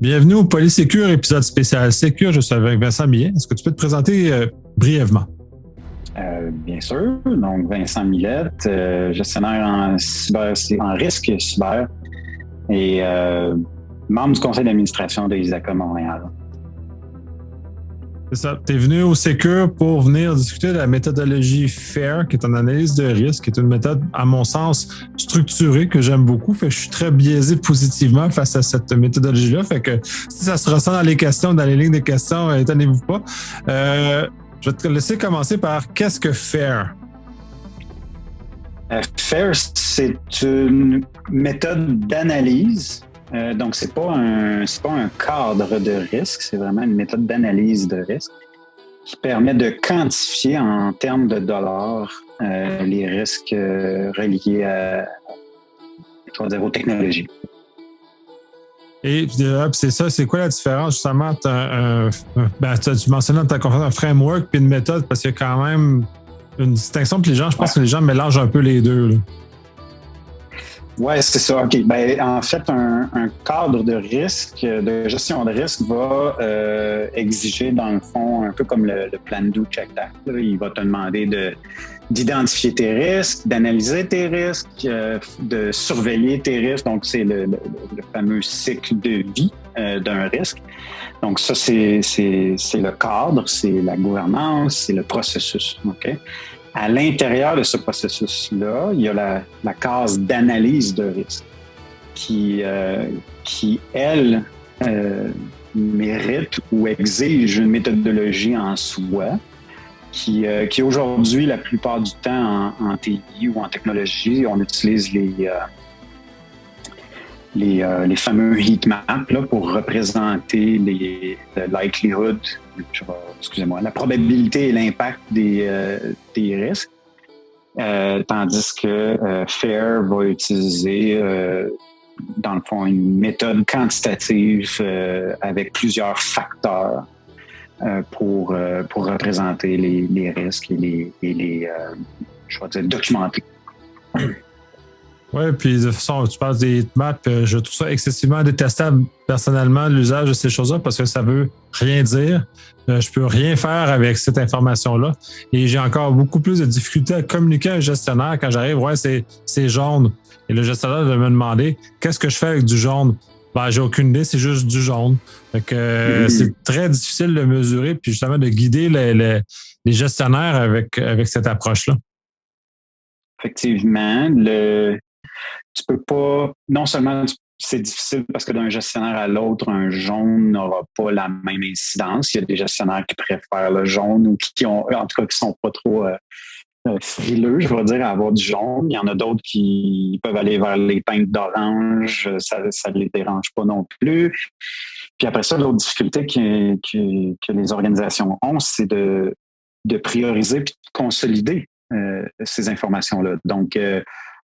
Bienvenue au Polysécure, épisode spécial Sécure. Je suis avec Vincent Millet. Est-ce que tu peux te présenter brièvement? Bien sûr. Donc, Vincent Millette, gestionnaire en risque cyber et membre du conseil d'administration de ISACA Montréal. C'est ça. Tu es venu au Sécure pour venir discuter de la méthodologie FAIR, qui est une analyse de risque, qui est une méthode, à mon sens, structurée, que j'aime beaucoup. Fait que je suis très biaisé positivement face à cette méthodologie-là. Fait que si ça se ressent dans les questions, dans les lignes de questions, étonnez-vous pas. Je vais te laisser commencer par qu'est-ce que FAIR? FAIR, c'est une méthode d'analyse. Donc, c'est pas un cadre de risque, c'est vraiment une méthode d'analyse de risque qui permet de quantifier en termes de dollars les risques reliés aux technologies. Et c'est ça, c'est quoi la différence justement? Tu mentionnais dans ta conférence un framework puis une méthode parce qu'il y a quand même une distinction que les gens, je pense que les gens mélangent un peu les deux, là. Oui, c'est ça. OK. Ben, en fait, un cadre de risque, de gestion de risque va exiger, dans le fond, un peu comme le Plan Do Check Act. Il va te demander d'identifier tes risques, d'analyser tes risques, de surveiller tes risques. Donc, c'est le fameux cycle de vie d'un risque. Donc, ça, c'est le cadre, c'est la gouvernance, c'est le processus. OK? À l'intérieur de ce processus-là, il y a la case d'analyse de risque qui elle, mérite ou exige une méthodologie en soi qui aujourd'hui, la plupart du temps, en TI ou en technologie, on utilise les fameux heat maps là, pour représenter le likelihood, la probabilité et l'impact des risques, tandis que FAIR va utiliser, dans le fond, une méthode quantitative avec plusieurs facteurs pour représenter les risques et les documenter. Oui, puis de toute façon, tu parles des heatmaps, je trouve ça excessivement détestable personnellement, l'usage de ces choses-là, parce que ça veut rien dire. Je peux rien faire avec cette information-là. Et j'ai encore beaucoup plus de difficultés à communiquer à un gestionnaire quand j'arrive, c'est jaune. Et le gestionnaire va me demander, qu'est-ce que je fais avec du jaune? Ben, j'ai aucune idée, c'est juste du jaune. Fait que c'est très difficile de mesurer, puis justement de guider les gestionnaires avec cette approche-là. Effectivement, tu peux pas, non seulement c'est difficile parce que d'un gestionnaire à l'autre, un jaune n'aura pas la même incidence. Il y a des gestionnaires qui préfèrent le jaune ou qui sont pas trop frileux, je vais dire, à avoir du jaune. Il y en a d'autres qui peuvent aller vers les teintes d'orange, ça ne les dérange pas non plus. Puis après ça, l'autre difficulté que les organisations ont, c'est de prioriser puis de consolider ces informations-là. Donc,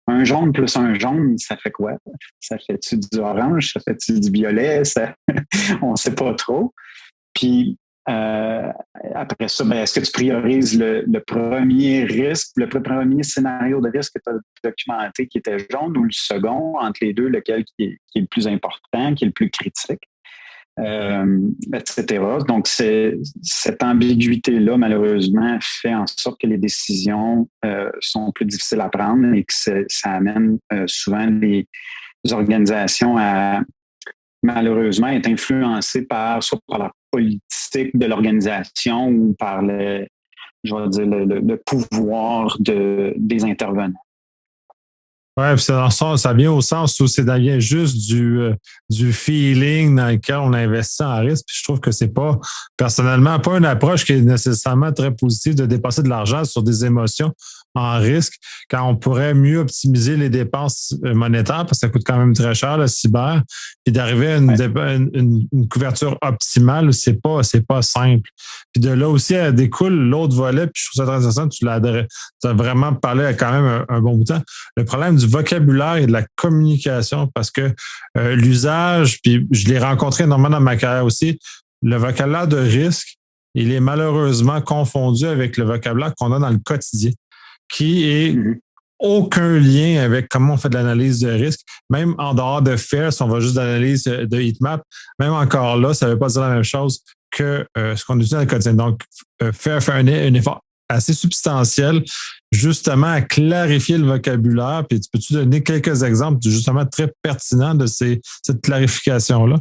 un jaune plus un jaune, ça fait quoi? Ça fait-tu du orange? Ça fait-tu du violet? On ne sait pas trop. Puis, après ça, est-ce que tu priorises le premier risque, le premier scénario de risque que tu as documenté qui était jaune ou le second, entre les deux, lequel qui est le plus important, qui est le plus critique? Etc. Donc, cette ambiguïté-là, malheureusement, fait en sorte que les décisions sont plus difficiles à prendre et que ça amène souvent les organisations à, malheureusement, être influencées soit par la politique de l'organisation ou par le pouvoir des intervenants. Oui, puis ça vient au sens où ça devient juste du feeling dans lequel on investit en risque. Puis je trouve que c'est pas, personnellement, pas une approche qui est nécessairement très positive de dépenser de l'argent sur des émotions en risque quand on pourrait mieux optimiser les dépenses monétaires parce que ça coûte quand même très cher, le cyber. Puis d'arriver à une couverture optimale, c'est pas simple. Puis de là aussi, elle découle l'autre volet, puis je trouve ça très intéressant, tu as vraiment parlé à quand même un bon bout de temps. Le problème du vocabulaire et de la communication, parce que l'usage, puis je l'ai rencontré énormément dans ma carrière aussi, le vocabulaire de risque, il est malheureusement confondu avec le vocabulaire qu'on a dans le quotidien, qui est aucun lien avec comment on fait de l'analyse de risque. Même en dehors de FAIR, si on va juste d'analyse de heatmap, même encore là, ça ne veut pas dire la même chose que ce qu'on utilise dans le quotidien. Donc, FAIR fait un effort assez substantiel justement à clarifier le vocabulaire. Puis, peux-tu donner quelques exemples justement très pertinents de cette clarification-là?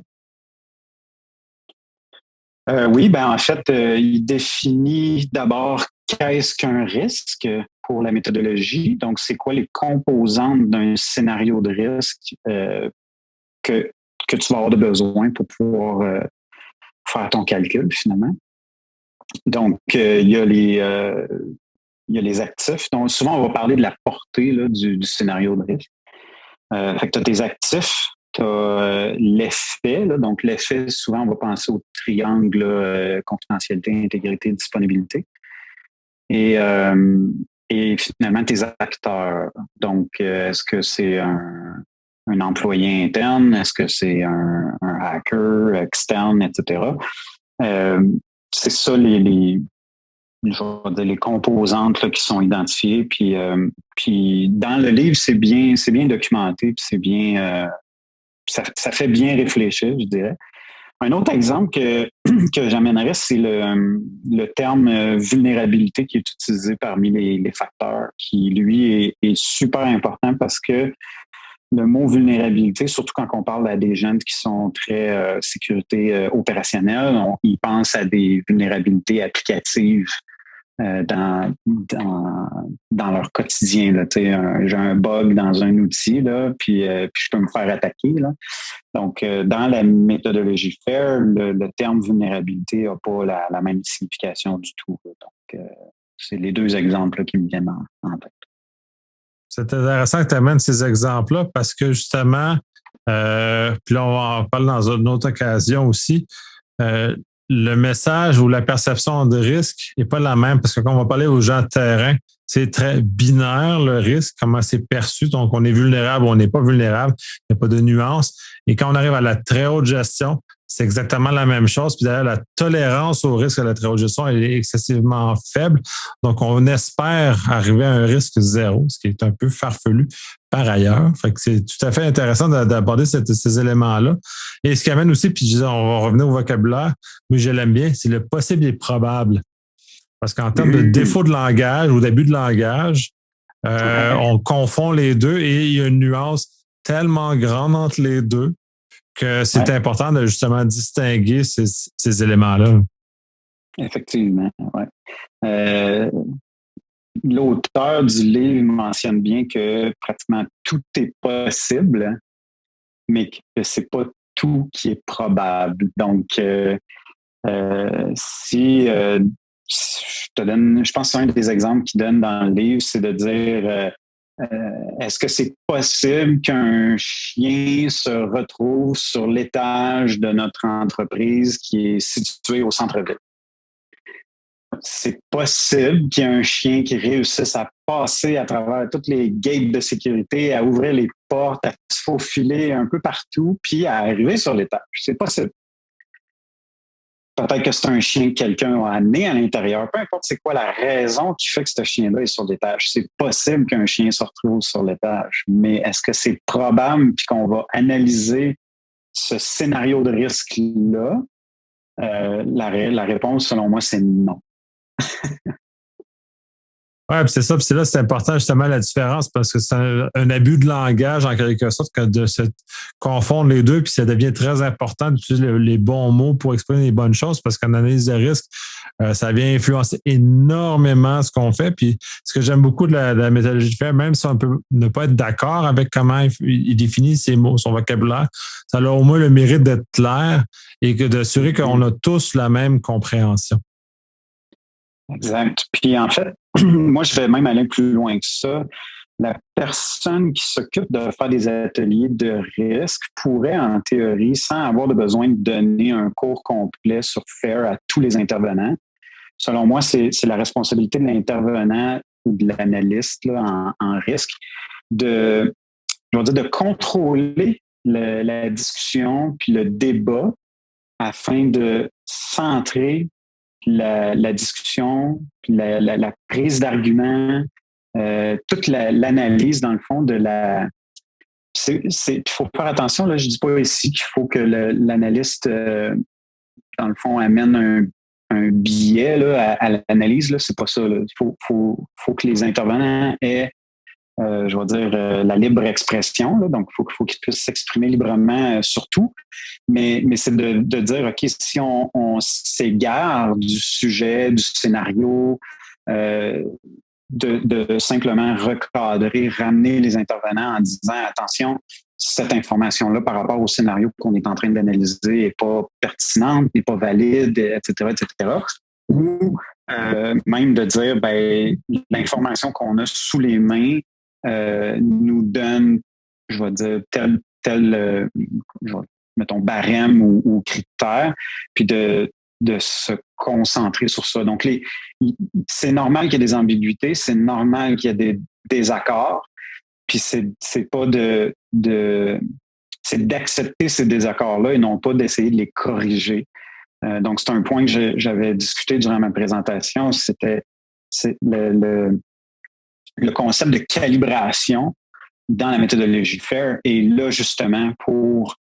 Oui, ben en fait, il définit d'abord qu'est-ce qu'un risque pour la méthodologie. Donc, c'est quoi les composantes d'un scénario de risque que tu vas avoir de besoin pour pouvoir faire ton calcul finalement. Donc, il y a les actifs. Donc, souvent, on va parler de la portée là, du scénario de risque. Fait que tu as tes actifs, tu as l'effet. Là, donc, l'effet, souvent, on va penser au triangle confidentialité, intégrité, disponibilité. Et finalement, tes acteurs. Donc, est-ce que c'est un employé interne? Est-ce que c'est un hacker externe, etc.? C'est ça je vais dire les composantes là, qui sont identifiées. Puis dans le livre, c'est bien documenté, puis c'est bien, ça fait bien réfléchir, je dirais. Un autre exemple que j'amènerais, c'est le terme vulnérabilité qui est utilisé parmi les facteurs, qui, lui, est super important parce que le mot vulnérabilité, surtout quand on parle à des jeunes qui sont très sécurité opérationnelle, ils pensent à des vulnérabilités applicatives dans leur quotidien. Là. J'ai un bug dans un outil, là, puis je peux me faire attaquer. Là. Donc, dans la méthodologie FAIR, le terme vulnérabilité n'a pas la même signification du tout. Là. Donc, c'est les deux exemples là, qui me viennent en tête. C'est intéressant que tu amènes ces exemples-là parce que justement, puis là, on en parle dans une autre occasion aussi, le message ou la perception de risque n'est pas la même parce que quand on va parler aux gens de terrain, c'est très binaire le risque, comment c'est perçu. Donc, on est vulnérable ou on n'est pas vulnérable. Il n'y a pas de nuance. Et quand on arrive à la très haute gestion, c'est exactement la même chose. Puis d'ailleurs, la tolérance au risque à la très haute gestion elle est excessivement faible. Donc, on espère arriver à un risque zéro, ce qui est un peu farfelu par ailleurs. Fait que c'est tout à fait intéressant d'aborder ces éléments-là. Et ce qui amène aussi, puis on va revenir au vocabulaire, mais je l'aime bien, c'est le possible et probable. Parce qu'en termes de défaut de langage ou d'abus de langage, on confond les deux et il y a une nuance tellement grande entre les deux que c'est important de justement distinguer ces éléments-là. Effectivement, oui. L'auteur du livre mentionne bien que pratiquement tout est possible, mais que c'est pas tout qui est probable. Donc, si je pense que c'est un des exemples qu'il donne dans le livre, c'est de dire est-ce que c'est possible qu'un chien se retrouve sur l'étage de notre entreprise qui est située au centre-ville? C'est possible qu'il y ait un chien qui réussisse à passer à travers toutes les gates de sécurité, à ouvrir les portes, à se faufiler un peu partout, puis à arriver sur l'étage. C'est possible. Peut-être que c'est un chien que quelqu'un a amené à l'intérieur. Peu importe c'est quoi la raison qui fait que ce chien-là est sur l'étage. C'est possible qu'un chien se retrouve sur l'étage. Mais est-ce que c'est probable puis qu'on va analyser ce scénario de risque-là? La réponse, selon moi, c'est non. Oui, c'est ça. Puis c'est là, c'est important justement la différence parce que c'est un abus de langage en quelque sorte que de se confondre les deux. Puis ça devient très important d'utiliser les bons mots pour exprimer les bonnes choses parce qu'en analyse de risque, ça vient influencer énormément ce qu'on fait. Puis ce que j'aime beaucoup de la méthodologie de FAIR, même si on peut ne pas être d'accord avec comment il définit ses mots, son vocabulaire, ça a au moins le mérite d'être clair et que d'assurer qu'on a tous la même compréhension. Exact. Puis en fait, moi, je vais même aller plus loin que ça. La personne qui s'occupe de faire des ateliers de risque pourrait, en théorie, sans avoir de besoin de donner un cours complet sur FAIR à tous les intervenants. Selon moi, c'est la responsabilité de l'intervenant ou de l'analyste là, en risque de contrôler la discussion puis le débat afin de centrer la discussion, puis la prise d'argument toute l'analyse, dans le fond, de la... Il faut faire attention, là, je dis pas ici qu'il faut que l'analyste, dans le fond, amène un biais là, à l'analyse. Là, c'est pas ça. Là. Faut que les intervenants aient, je vais dire, la libre expression. Là. Donc, faut qu'ils puissent s'exprimer librement sur tout. Mais c'est de dire, OK, si on s'égare du sujet, du scénario, de simplement recadrer, ramener les intervenants en disant, attention, cette information-là par rapport au scénario qu'on est en train d'analyser n'est pas pertinente, n'est pas valide, etc., etc. Ou même de dire, ben, l'information qu'on a sous les mains nous donne, je vais dire, tel mettons, barème ou critère, puis de se concentrer sur ça. Donc, c'est normal qu'il y ait des ambiguïtés, c'est normal qu'il y ait des désaccords, puis c'est pas c'est d'accepter ces désaccords-là et non pas d'essayer de les corriger. Donc, c'est un point que j'avais discuté durant ma présentation, c'est le concept de calibration dans la méthodologie FAIR est là justement pour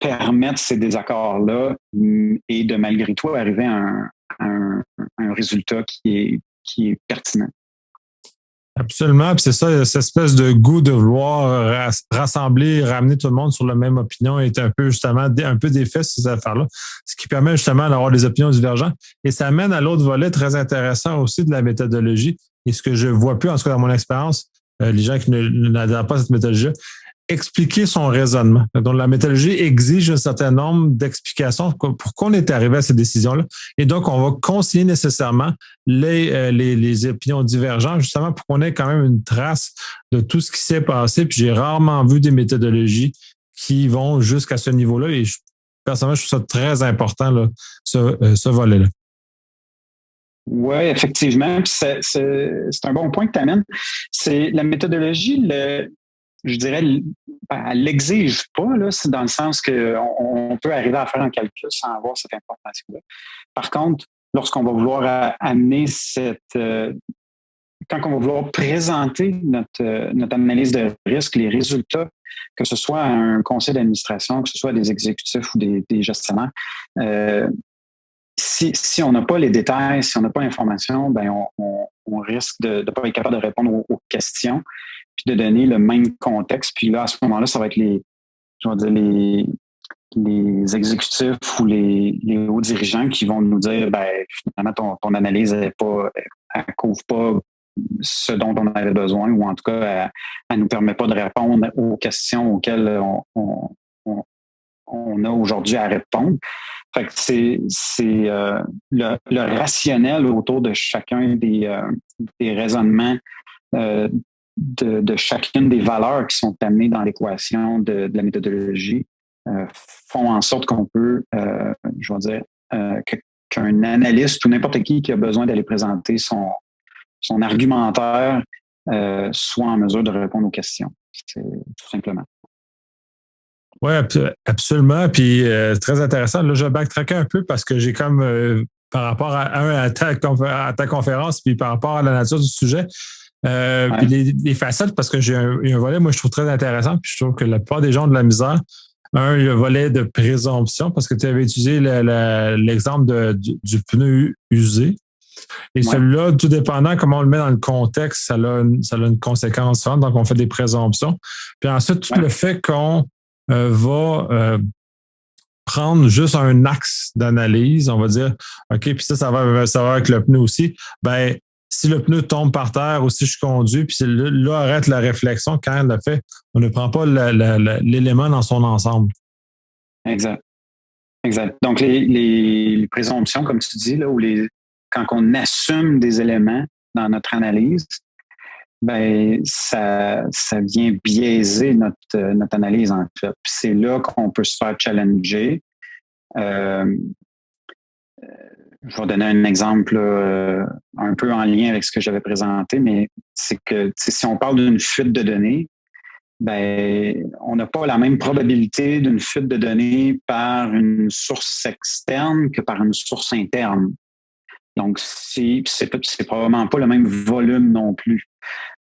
permettre ces désaccords-là et de malgré tout arriver à un résultat qui est pertinent. Absolument. Puis c'est ça, cette espèce de goût de vouloir rassembler, ramener tout le monde sur la même opinion est un peu justement un peu défait ces affaires-là, ce qui permet justement d'avoir des opinions divergentes. Et ça amène à l'autre volet très intéressant aussi de la méthodologie. Et ce que je vois plus, en tout cas dans mon expérience, les gens qui n'adhèrent pas à cette méthodologie, expliquer son raisonnement. Donc, la méthodologie exige un certain nombre d'explications pour qu'on est arrivé à ces décisions-là. Et donc, on va conseiller nécessairement les opinions divergentes, justement pour qu'on ait quand même une trace de tout ce qui s'est passé. Puis j'ai rarement vu des méthodologies qui vont jusqu'à ce niveau-là. Et personnellement, je trouve ça très important, là, ce volet-là. Oui, effectivement. Puis c'est un bon point que tu amènes. C'est la méthodologie, je dirais, elle l'exige pas, là, c'est dans le sens qu'on peut arriver à faire un calcul sans avoir cette information-là. Par contre, lorsqu'on va vouloir amener quand on va vouloir présenter notre analyse de risque, les résultats, que ce soit à un conseil d'administration, que ce soit des exécutifs ou des gestionnaires, si on n'a pas les détails, si on n'a pas l'information, ben on risque de ne pas être capable de répondre aux questions, puis de donner le même contexte. Puis là, à ce moment-là, ça va être les exécutifs ou les hauts dirigeants qui vont nous dire, ben finalement, ton analyse elle couvre pas ce dont on avait besoin, ou en tout cas, elle nous permet pas de répondre aux questions auxquelles on a aujourd'hui à répondre. Fait que c'est le rationnel autour de chacun des raisonnements de chacune des valeurs qui sont amenées dans l'équation de la méthodologie font en sorte qu'on peut, je vais dire, qu'un analyste ou n'importe qui a besoin d'aller présenter son argumentaire soit en mesure de répondre aux questions. C'est tout simplement. Oui, absolument. Puis très intéressant. Là, je backtrackais un peu parce que j'ai comme par rapport à ta conférence, puis par rapport à la nature du sujet, puis les facettes, parce que j'ai un volet, moi, je trouve très intéressant, puis je trouve que la plupart des gens ont de la misère. Le volet de présomption, parce que tu avais utilisé l'exemple du pneu usé. Et celui-là, tout dépendant comment on le met dans le contexte, ça a une conséquence forte. Donc, on fait des présomptions. Puis ensuite, tout le fait qu'on va prendre juste un axe d'analyse, on va dire, OK, puis ça va avec le pneu aussi. Ben, si le pneu tombe par terre ou si je conduis, puis là arrête la réflexion quand elle le fait, on ne prend pas l'élément dans son ensemble. Exact. Donc, les présomptions, comme tu dis, là, quand on assume des éléments dans notre analyse, ben ça vient biaiser notre analyse, en fait. Puis c'est là qu'on peut se faire challenger. Je vais donner un exemple un peu en lien avec ce que j'avais présenté, mais c'est que si on parle d'une fuite de données, ben on n'a pas la même probabilité d'une fuite de données par une source externe que par une source interne. Donc, c'est probablement pas le même volume non plus.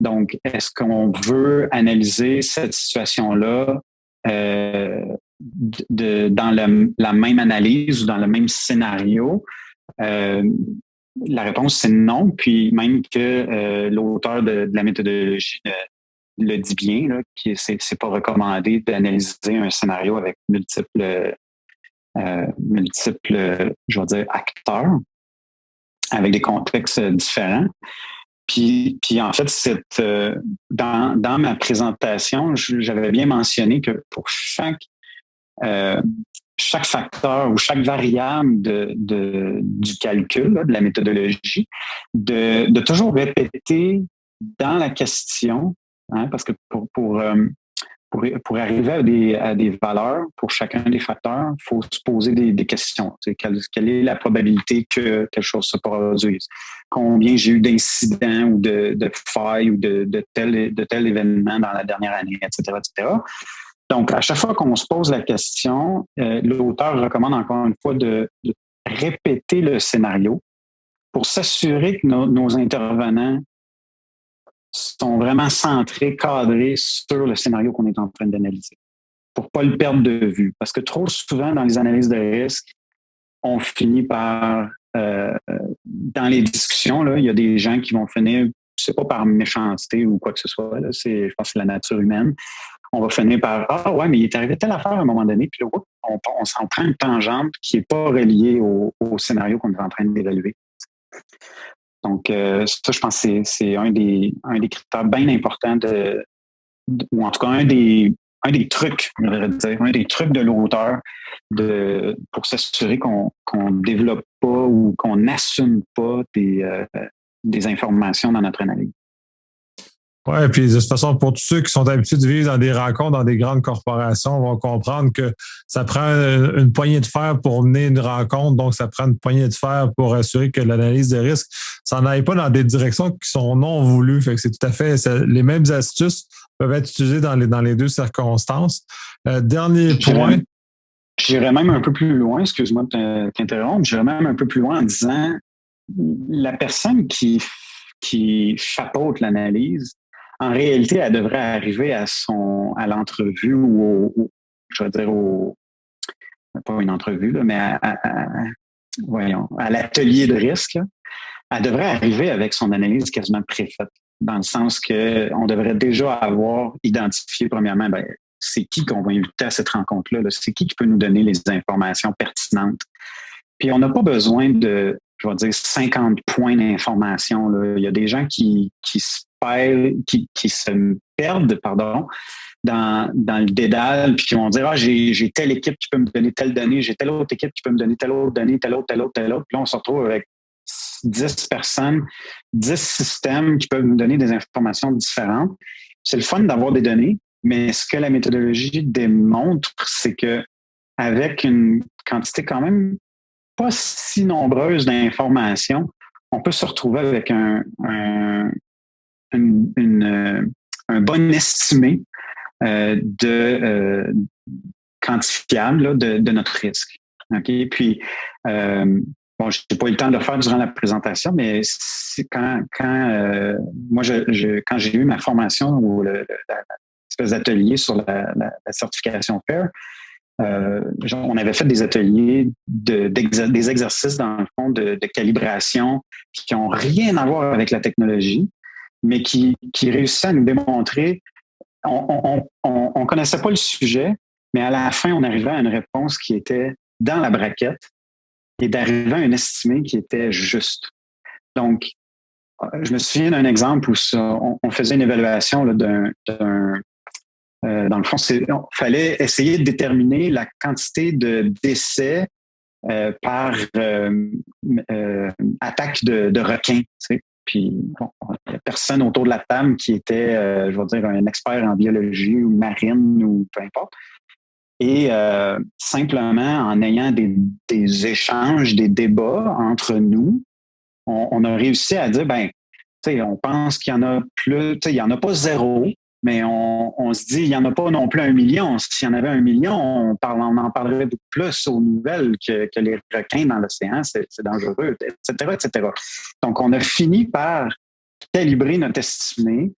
Donc, est-ce qu'on veut analyser cette situation-là dans la même analyse ou dans le même scénario? La réponse, c'est non. Puis même que l'auteur de la méthodologie le dit bien, là, que c'est pas recommandé d'analyser un scénario avec multiples, je vais dire, acteurs avec des contextes différents. Puis en fait, dans ma présentation, j'avais bien mentionné que pour chaque facteur ou chaque variable du calcul, là, de la méthodologie, de toujours répéter dans la question, hein, parce que pour arriver à des valeurs pour chacun des facteurs, il faut se poser des questions. Quelle est la probabilité que quelque chose se produise? Combien j'ai eu d'incidents ou de failles ou de tel événement dans la dernière année, etc., etc. Donc, à chaque fois qu'on se pose la question, l'auteur recommande encore une fois de répéter le scénario pour s'assurer que nos intervenants sont vraiment centrés, cadrés sur le scénario qu'on est en train d'analyser, pour pas le perdre de vue. Parce que trop souvent, dans les analyses de risque, on finit par, dans les discussions, là, il y a des gens qui vont finir, c'est pas par méchanceté ou quoi que ce soit, là, je pense que c'est la nature humaine. On va finir par, ah ouais, mais il est arrivé telle affaire à un moment donné, puis là, on s'en prend une tangente qui n'est pas reliée au scénario qu'on est en train d'évaluer. Donc, ça, je pense que c'est un des critères bien importants ou en tout cas un des trucs, je devrais dire, un des trucs de l'auteur pour s'assurer qu'on développe pas ou qu'on n'assume pas des informations dans notre analyse. Oui, puis de toute façon, pour tous ceux qui sont habitués de vivre dans des rencontres, dans des grandes corporations, vont comprendre que ça prend une poignée de fer pour mener une rencontre, donc ça prend une poignée de fer pour assurer que l'analyse de risque, ça n'aille pas dans des directions qui sont non voulues. Fait que c'est tout à fait les mêmes astuces peuvent être utilisées dans les deux circonstances. Dernier point. J'irais même un peu plus loin, excuse-moi de t'interrompre, j'irais même un peu plus loin en disant la personne qui chapeaute l'analyse, en réalité, elle devrait arriver à l'entrevue ou je veux dire pas une entrevue, là, mais à l'atelier de risque. Là, elle devrait arriver avec son analyse quasiment préfaite, dans le sens qu'on devrait déjà avoir identifié premièrement, c'est qui qu'on va inviter à cette rencontre-là, là, c'est qui peut nous donner les informations pertinentes. Puis on n'a pas besoin de, je vais dire, 50 points d'information. Là. Il y a des gens qui se perdent dans le dédale, puis qui vont dire, j'ai telle équipe qui peut me donner telle donnée, j'ai telle autre équipe qui peut me donner telle autre donnée, telle autre. Puis là, on se retrouve avec 10 personnes, 10 systèmes qui peuvent nous donner des informations différentes. C'est le fun d'avoir des données, mais ce que la méthodologie démontre, c'est que avec une quantité quand même pas si nombreuse d'informations, on peut se retrouver avec un bon estimé quantifiable là, de notre risque. Okay? Puis, bon, je n'ai pas eu le temps de le faire durant la présentation, mais c'est quand j'ai eu ma formation ou l'espèce d'atelier sur la certification FAIR, on avait fait des ateliers des exercices dans le fond de calibration qui n'ont rien à voir avec la technologie, mais qui réussissaient à nous démontrer. On connaissait pas le sujet, mais à la fin, on arrivait à une réponse qui était dans la braquette et d'arriver à un estimé qui était juste. Donc, je me souviens d'un exemple où on faisait une évaluation là, dans le fond, il fallait essayer de déterminer la quantité de décès par attaque de requins. Tu sais. Puis, bon, il n'y a personne autour de la table qui était, je vais dire, un expert en biologie ou marine ou peu importe. Et simplement, en ayant des échanges, des débats entre nous, on a réussi à dire, on pense qu'il y en a plus, il n'y en a pas zéro, Mais on se dit, il n'y en a pas non plus 1 million. S'il y en avait 1 million, on en parlerait beaucoup plus aux nouvelles que les requins dans l'océan, c'est dangereux, etc., etc. Donc, on a fini par calibrer notre estimé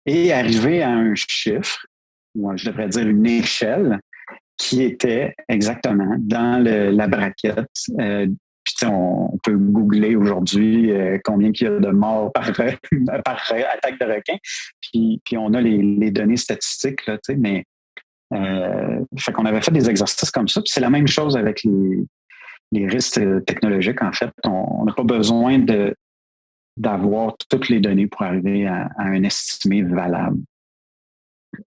et arriver à un chiffre, ou je devrais dire une échelle, qui était exactement dans la braquette. Puis on peut googler aujourd'hui combien il y a de morts par attaque de requin. Puis on a les données statistiques, là, mais fait qu'on avait fait des exercices comme ça. Puis c'est la même chose avec les risques technologiques, en fait. On n'a pas besoin d'avoir toutes les données pour arriver à un estimé valable.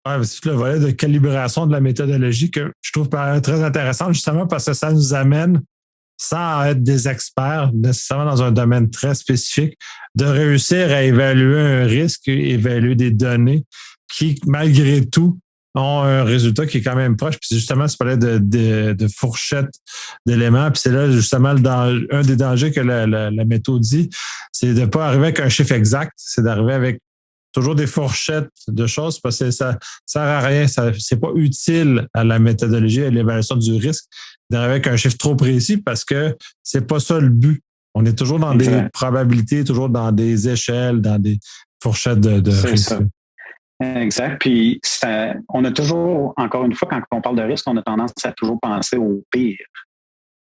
Ouais, c'est tout le volet de calibration de la méthodologie que je trouve très intéressant, justement parce que ça nous amène, sans être des experts nécessairement dans un domaine très spécifique, de réussir à évaluer un risque, évaluer des données qui, malgré tout, ont un résultat qui est quand même proche. Puis justement, tu parlais de fourchette d'éléments. Puis c'est là, justement, un des dangers que la méthode dit, c'est de ne pas arriver avec un chiffre exact, c'est d'arriver avec toujours des fourchettes de choses parce que ça sert à rien. C'est pas utile à la méthodologie et à l'évaluation du risque d'arriver avec un chiffre trop précis parce que c'est pas ça le but. On est toujours dans des probabilités, toujours dans des échelles, dans des fourchettes de risque. Ça. Exact. Puis on a toujours, encore une fois, quand on parle de risque, on a tendance à toujours penser au pire.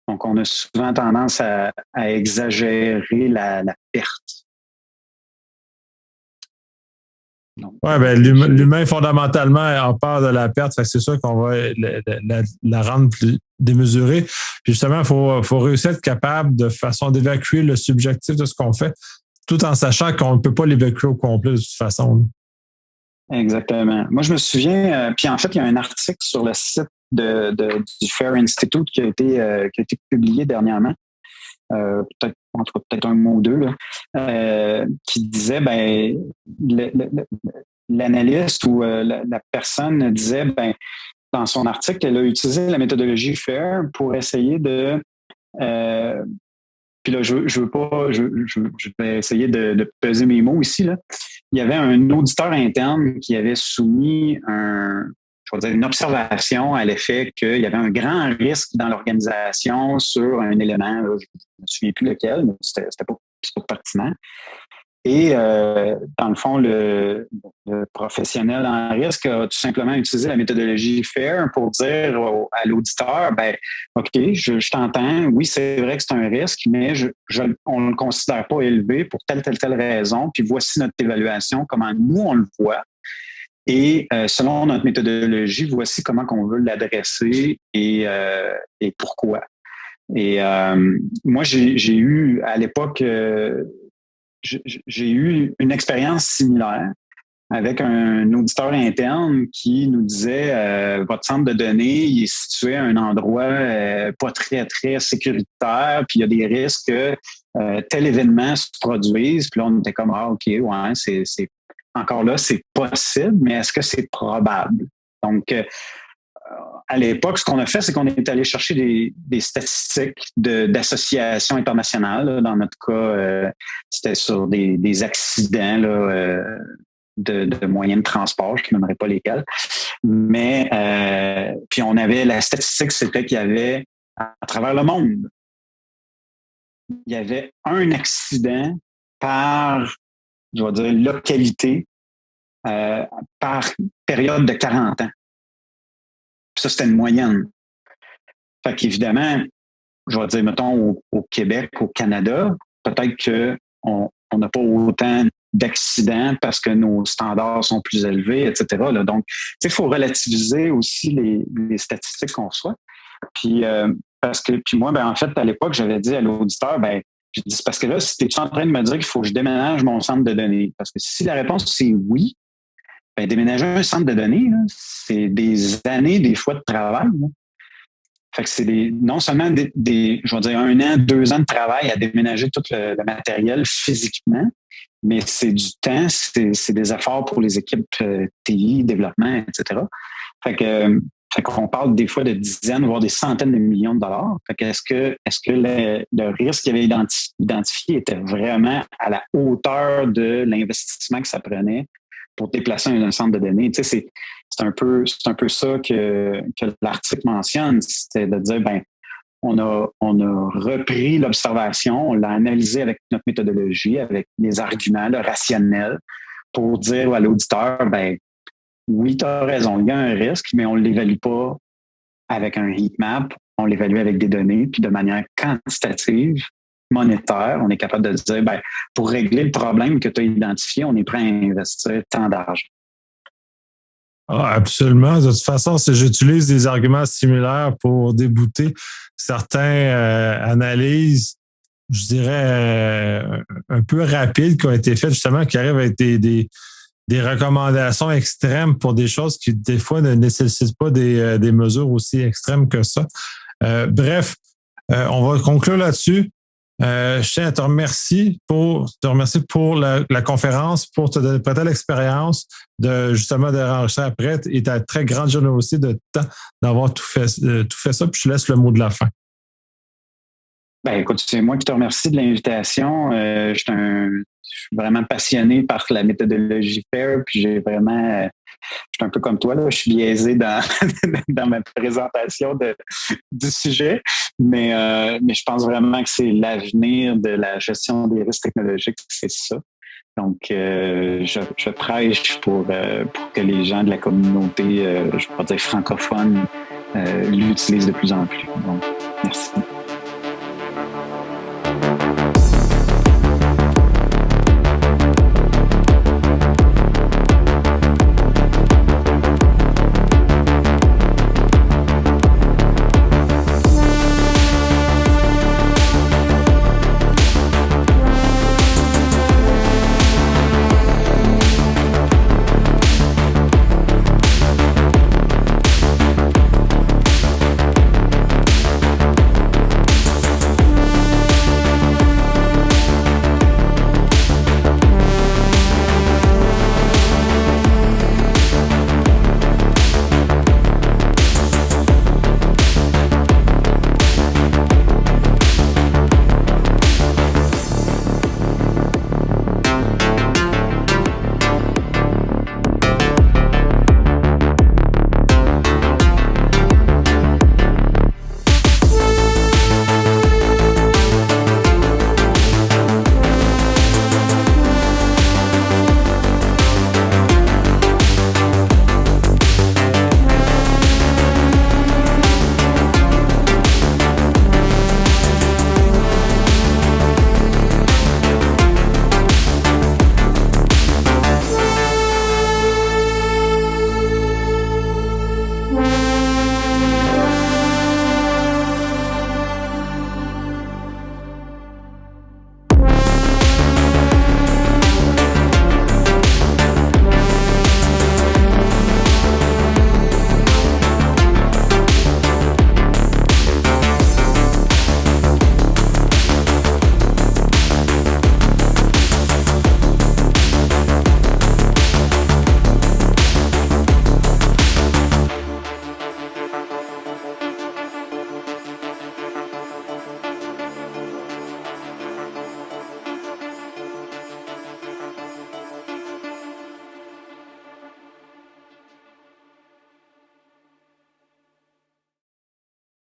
Donc, on a souvent tendance à exagérer la perte. Oui, ben, l'humain, fondamentalement, a peur de la perte. C'est sûr qu'on va la rendre plus démesurée. Puis justement, il faut réussir à être capable de façon d'évacuer le subjectif de ce qu'on fait, tout en sachant qu'on ne peut pas l'évacuer au complet de toute façon. Exactement. Moi, je me souviens, puis en fait, il y a un article sur le site du FAIR Institute qui a été publié dernièrement. Peut-être un mot ou deux, là, qui disait, l'analyste ou la personne disait, dans son article, elle a utilisé la méthodologie FAIR pour essayer de... puis là, je vais essayer de peser mes mots ici, là. Il y avait un auditeur interne qui avait soumis une observation à l'effet qu'il y avait un grand risque dans l'organisation sur un élément, là, je ne me souviens plus lequel, mais c'était pas pertinent. Et dans le fond, le professionnel en risque a tout simplement utilisé la méthodologie FAIR pour dire à l'auditeur, OK, je t'entends, oui, c'est vrai que c'est un risque, mais on ne le considère pas élevé pour telle raison, puis voici notre évaluation, comment nous, on le voit. Et selon notre méthodologie, voici comment on veut l'adresser et pourquoi. Et moi, j'ai eu à l'époque, j'ai eu une expérience similaire avec un auditeur interne qui nous disait votre centre de données il est situé à un endroit pas très, très sécuritaire, puis il y a des risques que tel événement se produise. Puis là, on était comme OK, ouais, c'est encore là, c'est possible, mais est-ce que c'est probable? Donc, à l'époque, ce qu'on a fait, c'est qu'on est allé chercher des statistiques d'associations internationales. Là. Dans notre cas, c'était sur des accidents là, de moyens de transport, je ne nommerai pas lesquels. Mais puis on avait la statistique, c'était qu'il y avait à travers le monde, il y avait un accident par, je vais dire, localité par période de 40 ans. Puis ça, c'était une moyenne. Fait qu'évidemment, je vais dire, mettons, au Québec, au Canada, peut-être qu'on n'a pas autant d'accidents parce que nos standards sont plus élevés, etc. Là. Donc, il faut relativiser aussi les statistiques qu'on reçoit. Puis, puis moi, en fait, à l'époque, j'avais dit à l'auditeur, j'ai dit, c'est parce que là, si tu es en train de me dire qu'il faut que je déménage mon centre de données, parce que si la réponse c'est oui, déménager un centre de données, là, c'est des années, des fois de travail. Là. Fait que c'est non seulement je vais dire 1 an, 2 ans de travail à déménager tout le matériel physiquement, mais c'est du temps, c'est des efforts pour les équipes TI, développement, etc. Fait qu'on parle des fois de dizaines, voire des centaines de millions de dollars. Fait que est-ce que le risque qu'il avait identifié était vraiment à la hauteur de l'investissement que ça prenait pour déplacer un centre de données. Tu sais, c'est un peu ça que l'article mentionne, c'était de dire, ben, on a repris l'observation, on l'a analysé avec notre méthodologie, avec les arguments, le rationnel, pour dire à l'auditeur, ben, oui, tu as raison, il y a un risque, mais on ne l'évalue pas avec un heatmap, on l'évalue avec des données, puis de manière quantitative, monétaire, on est capable de dire, ben, pour régler le problème que tu as identifié, on est prêt à investir tant d'argent. Ah, absolument. De toute façon, j'utilise des arguments similaires pour débouter certaines analyses, je dirais, un peu rapides qui ont été faites, justement, qui arrivent avec des recommandations extrêmes pour des choses qui, des fois, ne nécessitent pas des mesures aussi extrêmes que ça. Bref, on va conclure là-dessus. Je tiens à te remercier pour la conférence, pour te prêter l'expérience justement de renregistrer après et ta très grande générosité de temps d'avoir tout fait ça. Puis je laisse le mot de la fin. Ben, écoute, c'est moi qui te remercie de l'invitation. Je suis vraiment passionné par la méthodologie FAIR, puis je suis un peu comme toi, là, je suis biaisé dans, dans ma présentation du sujet, mais je pense vraiment que c'est l'avenir de la gestion des risques technologiques, c'est ça. Donc, je prêche pour que les gens de la communauté, je pourrais dire francophone, l'utilisent de plus en plus. Donc, merci.